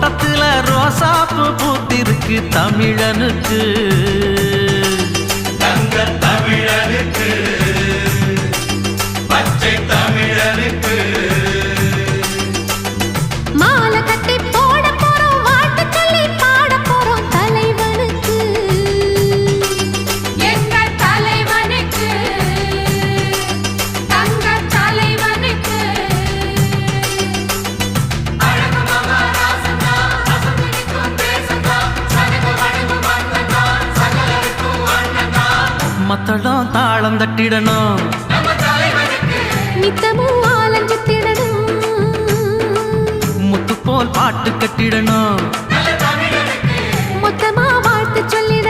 தோட்டத்துல ரோசாப்பு பூத்திருக்கு தமிழனுக்கு தங்க தமிழனுக்கு பச்சை தமிழனுக்கு மாலை கட்டி போட போறோம் வாழ்த்து சொல்லி பாட போறோம் தலைவனுக்கு எங்க தலைவனுக்கு தங்க தலைவனுக்கு அழகு மகாராசனா அசந்திக்கும் தேசனா சனக வணங்கு மன்னனா சகலருக்கும் அண்ணனா மத்தளம் தாளம் தட்டிடணும் நம்ம தலைவனுக்கு நித்தமும் ஆலஞ்சு திடணும் முத்து போல் பாட்டு கட்டிடணும் நல்ல தமிழனுக்கு மொத்தமா வாழ்த்து சொல்லிட